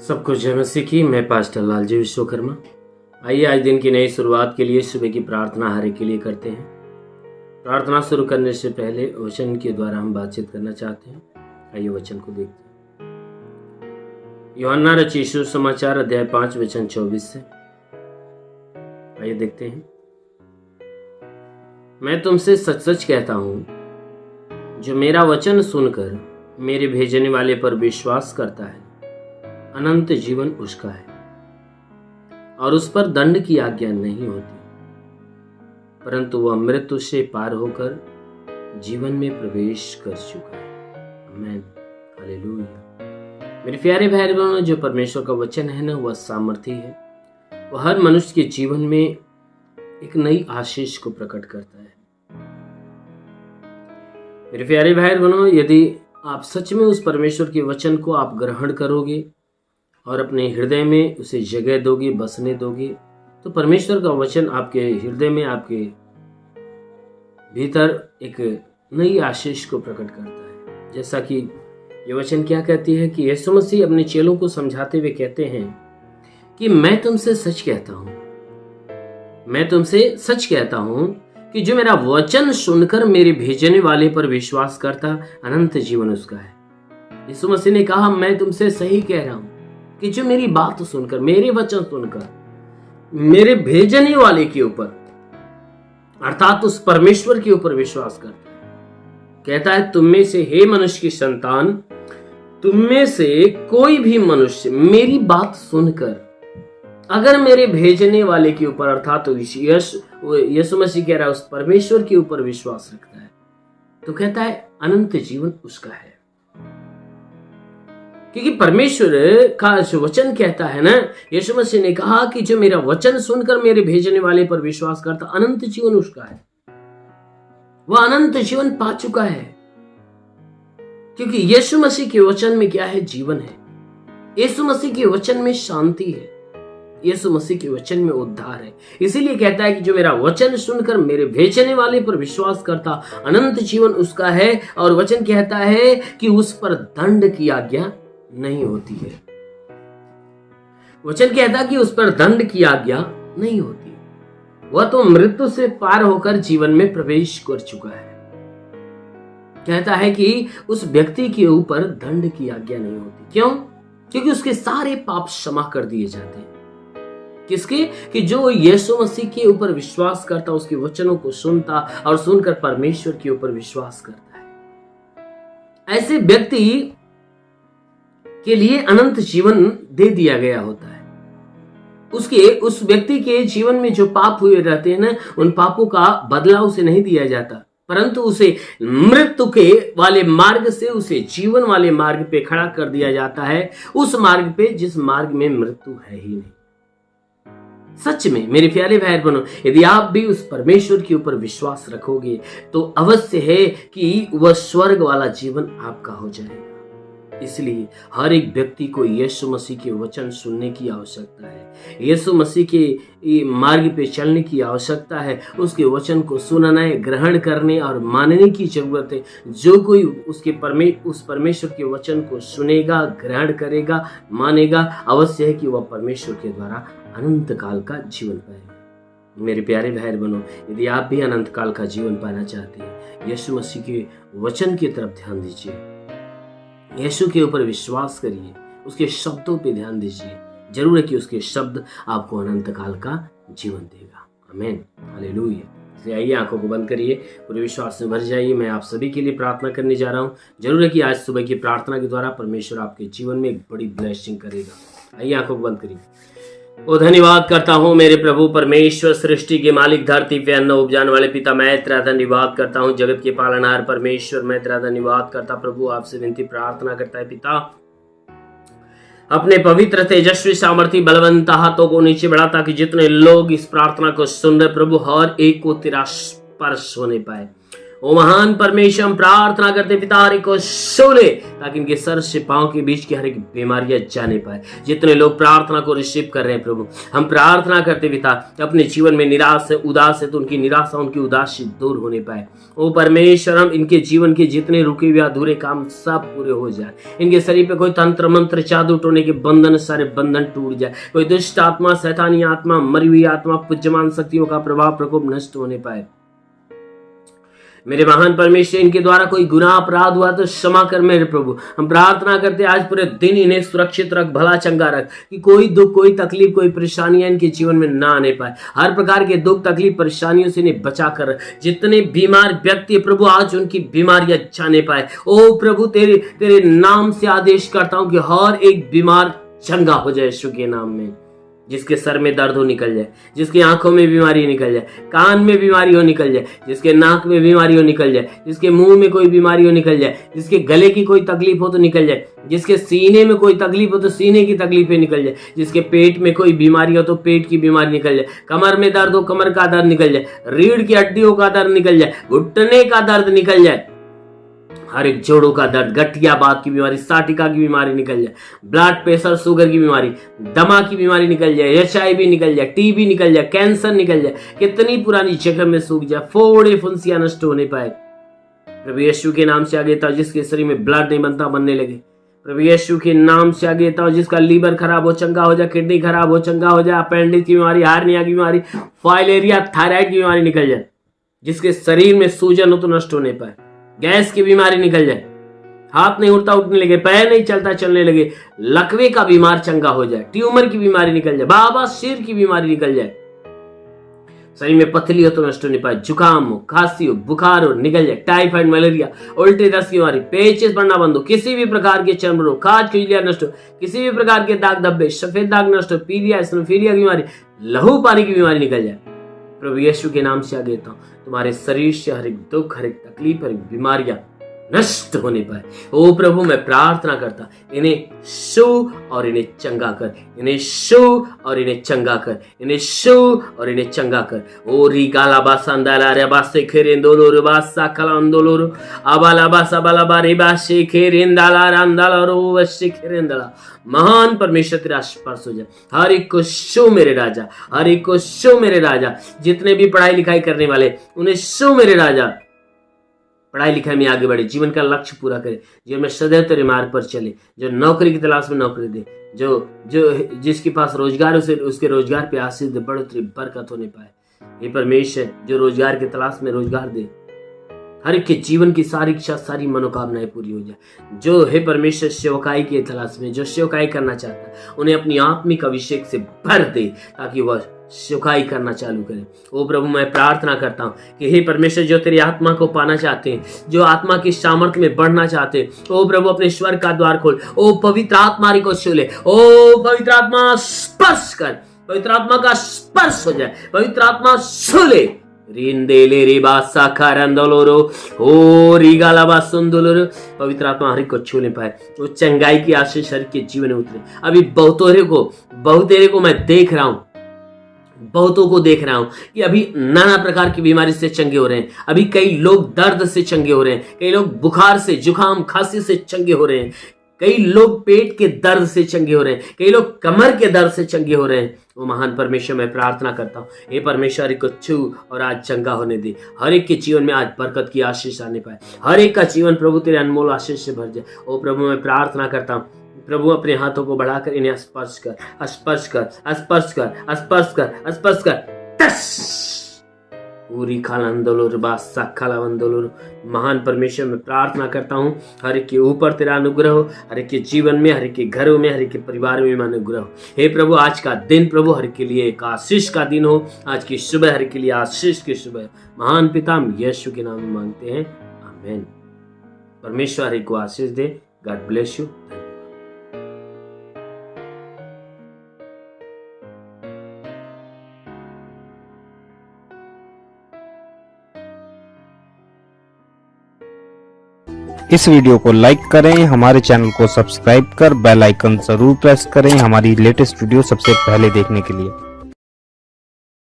सबको जय मसीह की। मैं पास्टर लालजी विश्वकर्मा। आइए आज दिन की नई शुरुआत के लिए सुबह की प्रार्थना हर एक के लिए करते हैं। प्रार्थना शुरू करने से पहले वचन के द्वारा हम बातचीत करना चाहते हैं। आइए वचन को देखते हैं। यूहन्ना रचित सुसमाचार अध्याय 5 वचन 24 से। आइए देखते हैं। मैं तुमसे सच सच कहता हूँ, जो मेरा वचन सुनकर मेरे भेजने वाले पर विश्वास करता है, अनंत जीवन उसका है और उस पर दंड की आज्ञा नहीं होती, परंतु वह मृत्यु से पार होकर जीवन में प्रवेश कर चुका है। आमीन, हालेलुया। मेरे प्यारे भाई बहनों, जो परमेश्वर का वचन है ना, वह सामर्थी है। वह हर मनुष्य के जीवन में एक नई आशीष को प्रकट करता है। मेरे प्यारे भाई बहनों, यदि आप सच में उस परमेश्वर के वचन को आप ग्रहण करोगे और अपने हृदय में उसे जगह दोगे, बसने दोगे, तो परमेश्वर का वचन आपके हृदय में, आपके भीतर एक नई आशीष को प्रकट करता है। जैसा कि ये वचन क्या कहती है कि यीशु मसीह अपने चेलों को समझाते हुए कहते हैं कि मैं तुमसे सच कहता हूँ, मैं तुमसे सच कहता हूँ कि जो मेरा वचन सुनकर मेरे भेजने वाले पर विश्वास करता, अनंत जीवन उसका है। यीशु मसीह ने कहा, मैं तुमसे सही कह रहा हूँ कि जो मेरी बात सुनकर, मेरे वचन सुनकर मेरे भेजने वाले के ऊपर, अर्थात उस परमेश्वर के ऊपर विश्वास करता है। कहता है, तुम में से हे मनुष्य की संतान, तुम में से कोई भी मनुष्य मेरी बात सुनकर अगर मेरे भेजने वाले के ऊपर, अर्थात यीशु मसीह कह रहा है उस परमेश्वर के ऊपर विश्वास रखता है, तो कहता है अनंत जीवन उसका है। क्योंकि परमेश्वर का जो वचन कहता है ना, यीशु मसीह ने कहा कि जो मेरा वचन सुनकर मेरे भेजने वाले पर विश्वास करता, अनंत जीवन उसका है। वह अनंत जीवन पा चुका है, क्योंकि यीशु मसीह के वचन में क्या है? जीवन है। यीशु मसीह के वचन में शांति है, यीशु मसीह के वचन में उद्धार है। इसीलिए कहता है कि जो मेरा वचन सुनकर मेरे भेजने वाले पर विश्वास करता, अनंत जीवन उसका है। और वचन कहता है कि उस पर दंड की आज्ञा नहीं होती है। वचन कहता कि उस पर दंड की आज्ञा नहीं होती, वह तो मृत्यु से पार होकर जीवन में प्रवेश कर चुका है। कहता है कि उस व्यक्ति के ऊपर दंड की आज्ञा नहीं होती। क्यों? क्योंकि उसके सारे पाप क्षमा कर दिए जाते हैं। किसके? कि जो यीशु मसीह के ऊपर विश्वास करता, उसके वचनों को सुनता और सुनकर परमेश्वर के ऊपर विश्वास करता है, ऐसे व्यक्ति के लिए अनंत जीवन दे दिया गया होता है। उस व्यक्ति के जीवन में जो पाप हुए रहते हैं ना, उन पापों का बदला उसे नहीं दिया जाता, परंतु उसे मृत्यु के वाले मार्ग से उसे जीवन वाले मार्ग पे खड़ा कर दिया जाता है, उस मार्ग पे जिस मार्ग में मृत्यु है ही नहीं। सच में मेरे प्यारे भाई बहनों, यदि आप भी उस परमेश्वर के ऊपर विश्वास रखोगे तो अवश्य है कि वह स्वर्ग वाला जीवन आपका हो जाएगा। इसलिए हर एक व्यक्ति को यीशु मसीह के वचन सुनने की आवश्यकता है, यीशु मसीह के मार्ग पे चलने की आवश्यकता है। उसके वचन को सुनना, ग्रहण करने और मानने की जरूरत है। जो कोई उस परमेश्वर के वचन को सुनेगा, ग्रहण करेगा, मानेगा, अवश्य है कि वह परमेश्वर के द्वारा अनंत काल का जीवन पाएगा। मेरे प्यारे भाई बहनों, यदि आप भी अनंत काल का जीवन पाना चाहते हैं, यीशु मसीह के वचन की तरफ ध्यान दीजिए, यीशु के ऊपर विश्वास करिए, उसके शब्दों पे ध्यान दीजिए। जरूर है कि उसके शब्द आपको अनंत काल का जीवन देगा। आमीन, हालेलुया। इसलिए आइए आंखों को बंद करिए, पूरे विश्वास में भर जाइए। मैं आप सभी के लिए प्रार्थना करने जा रहा हूँ। जरूर है कि आज सुबह की प्रार्थना के द्वारा परमेश्वर आपके जीवन में एक बड़ी ब्लेसिंग करेगा। आइए आंखों को बंद करिए। ओ धन्यवाद करता हूँ मेरे प्रभु परमेश्वर, सृष्टि के मालिक, धरती पे अन्न उपजाने वाले पिता, मैं तेरा धन्यवाद करता हूँ। जगत के पालनहार परमेश्वर, मैं तेरा धन्यवाद करता प्रभु। आपसे विनती प्रार्थना करता है पिता, अपने पवित्र तेजस्वी सामर्थी बलवंत हाथों को नीचे बढ़ा, ताकि जितने लोग इस प्रार्थना को सुन रहे प्रभु, हर एक को तेरा स्पर्श होने पाए। ओ महान परमेश्वर, हम प्रार्थना करते पिता हर एक को छू ले, ताकि इनके सर से पांव के बीच की हर एक बीमारियां जाने पाए। जितने लोग प्रार्थना को रिसीव कर रहे हैं प्रभु, हम प्रार्थना करते पिता अपने जीवन में निराश है, उदास है, तो उनकी निराशा, उनकी उदासी दूर होने पाए। ओ परमेश्वर, हम इनके जीवन के जितने रुके हुए अधूरे काम सब पूरे हो जाए। इनके शरीर पे कोई तंत्र मंत्र जादू टोने के बंधन, सारे बंधन टूट जाए। कोई दुष्ट आत्मा, शैतानी आत्मा, मरी हुई आत्मा, पूज्यमान शक्तियों का प्रभाव प्रकोप नष्ट होने पाए। मेरे महान परमेश्वर, इनके द्वारा कोई गुनाह अपराध हुआ तो क्षमा कर मेरे प्रभु। हम प्रार्थना करते आज पूरे दिन इन्हें सुरक्षित रख, भला चंगा रख, कि कोई दुख, कोई तकलीफ, कोई परेशानियां इनके जीवन में ना आने पाए। हर प्रकार के दुख, तकलीफ, परेशानियों से इन्हें बचा कर, जितने बीमार व्यक्ति प्रभु आज उनकी बीमारियां जाने पाए। ओ प्रभु, तेरे नाम से आदेश करता हूं कि हर एक बीमार चंगा हो जाए यीशु के नाम में। जिसके सर में दर्द हो निकल जाए, जिसकी आंखों में बीमारी निकल जाए, कान में बीमारी हो निकल जाए, जिसके नाक में बीमारी हो निकल जाए, जिसके मुंह में कोई बीमारी हो निकल जाए, जिसके गले की कोई तकलीफ हो तो निकल जाए, जिसके सीने में कोई तकलीफ हो तो सीने की तकलीफें निकल जाए, जिसके पेट में कोई बीमारी हो तो पेट की बीमारी निकल जाए, कमर में दर्द हो कमर का दर्द निकल जाए, रीढ़ की हड्डियों का दर्द निकल जाए, घुटने का दर्द निकल जाए, हर एक जोड़ों का दर्द, गठिया बात की बीमारी, साटिका की बीमारी निकल जाए, ब्लड प्रेशर, शुगर की बीमारी, दमा की बीमारी निकल जाए, HIV निकल जाए, TB निकल जाए, कैंसर निकल जाए, कितनी पुरानी जगह में सूख जाए, फोड़े फुंसियां नष्ट होने पाए। प्रभु यीशु के नाम से आगे था, जिसके शरीर में ब्लड नहीं बनता बनने लगे। प्रभु यीशु के नाम से आगे था, जिसका लीवर खराब हो चंगा हो जाए, किडनी खराब हो चंगा हो जाए, अपेंडिक्स की बीमारी, हार्निया की बीमारी, फाइलेरिया, थायराइड की बीमारी निकल जाए, जिसके शरीर में सूजन हो तो नष्ट होने पाए, गैस की बीमारी निकल जाए, हाथ नहीं उठता उठने लगे, पैर नहीं चलता चलने लगे, लकवे का बीमार चंगा हो जाए, ट्यूमर की बीमारी निकल जाए, बाबा सिर की बीमारी निकल जाए, शरीर में पथरी हो तो नष्ट होने पाए, जुकाम हो, खांसी हो, बुखार हो निकल जाए, टाइफाइड, मलेरिया, उल्टी दस्त की बीमारी, पेचिस बढ़ना बंद हो, किसी भी प्रकार के चर्म रोग, खाज खुजलियां नष्ट हो, किसी भी प्रकार के दाग धब्बे, सफेद दाग नष्ट हो, पीलिया, एसिनोफिलिया की बीमारी, लहू पानी की बीमारी निकल जाए। प्रभु यीशु के नाम से आगे था, तुम्हारे शरीर से हर एक दुख, हर एक तकलीफ, हर एक बीमारियां नष्ट होने पाए। ओ प्रभु, मैं प्रार्थना करता, इन्हें छू और इन्हें चंगा कर, इन्हें छू और इन्हें चंगा कर, इन्हें छू और इन्हें चंगा कर। ओ रिगाला बासंदाला रे बासे खेरेंदोलो रे बासा कलांदोलो अबाला बासा बाला बारे बासे खेरेंदाला रंदाला रो वसे खेरेंदाला। महान परमेश्वर तेरा स्पर्श हो जाए, हर एक को छू मेरे राजा, हर एक को छू मेरे राजा। जितने भी पढ़ाई लिखाई करने वाले, उन्हें छू मेरे राजा, पढ़ाई लिखाई में आगे बढ़े, जीवन का लक्ष्य पूरा करे, जीवन में सदैव तेरे मार्ग पर चले, जो नौकरी की तलाश में नौकरी दे, जो जिसके पास रोजगार उसे उसके रोजगार पे आशीष दे, बढ़ोतरी बरकत होने पाए। ये परमेश्वर जो रोजगार की तलाश में रोजगार दे, हर एक के जीवन की सारी इच्छा, सारी मनोकामनाएं पूरी हो जाए। जो है परमेश्वर सेवकाई की तलाश में, जो सेवकाई करना चाहता है, उन्हें अपनी आत्मिक अभिषेक से भर दे, ताकि वह सेवकाई करना चालू करें। ओ प्रभु, मैं प्रार्थना करता हूँ कि हे परमेश्वर, जो तेरी आत्मा को पाना चाहते हैं, जो आत्मा की सामर्थ्य में बढ़ना चाहते हैं, ओ प्रभु अपने स्वर्ग का द्वार खोल, ओ पवित्र आत्मा को छू ले, ओ पवित्र आत्मा स्पर्श कर, पवित्र आत्मा का स्पर्श हो जाए, पवित्र आत्मा छू ले। रिंदेले रे बासा खारंदोलोरो ओ रिगाला बासुंदोलोरो। पवित्र आत्मा हर एक को छूने पाए, वो चंगाई की आशीष हर के जीवन में उतरे। अभी बहुतेरे को मैं देख रहा हूं, बहुतों को देख रहा हूं कि अभी नाना प्रकार की बीमारी से चंगे हो रहे हैं। अभी कई लोग दर्द से चंगे हो रहे हैं, कई लोग बुखार से, जुकाम, खांसी से चंगे हो रहे हैं, कई लोग पेट के दर्द से चंगे हो रहे हैं, कई लोग कमर के दर्द से चंगे हो रहे हैं। वो महान परमेश्वर, मैं प्रार्थना करता हूँ, हे परमेश्वर, को छू और आज चंगा होने दे। हर एक के जीवन में आज बरकत की आशीष आने पाए, हर एक का जीवन प्रभु तेरे अनमोल आशीष से भर जाए। ओ प्रभु, मैं प्रार्थना करता हूँ, प्रभु अपने हाथों को बढ़ाकर इन्हें स्पर्श कर, स्पर्श कर, स्पर्श कर, स्पर्श कर, स्पर्श कर। पूरी खालांदोलोर बासा खालावंदोलोर। महान परमेश्वर, मैं प्रार्थना करता हूँ, हर एक के ऊपर तेरा अनुग्रह हो, हर एक के जीवन में, हर एक के घरों में, हर एक के परिवार में अनुग्रह हो। हे प्रभु, आज का दिन प्रभु हर के लिए एक आशीष का दिन हो, आज की सुबह हर के लिए आशीष की सुबह। महान पिता, हम यीशु के नाम में मांगते हैं, आमीन। परमेश्वर हर एक को आशीष दे। God bless you. इस वीडियो को लाइक करें, हमारे चैनल को सब्सक्राइब कर बेल आइकन जरूर प्रेस करें हमारी लेटेस्ट वीडियो सबसे पहले देखने के लिए।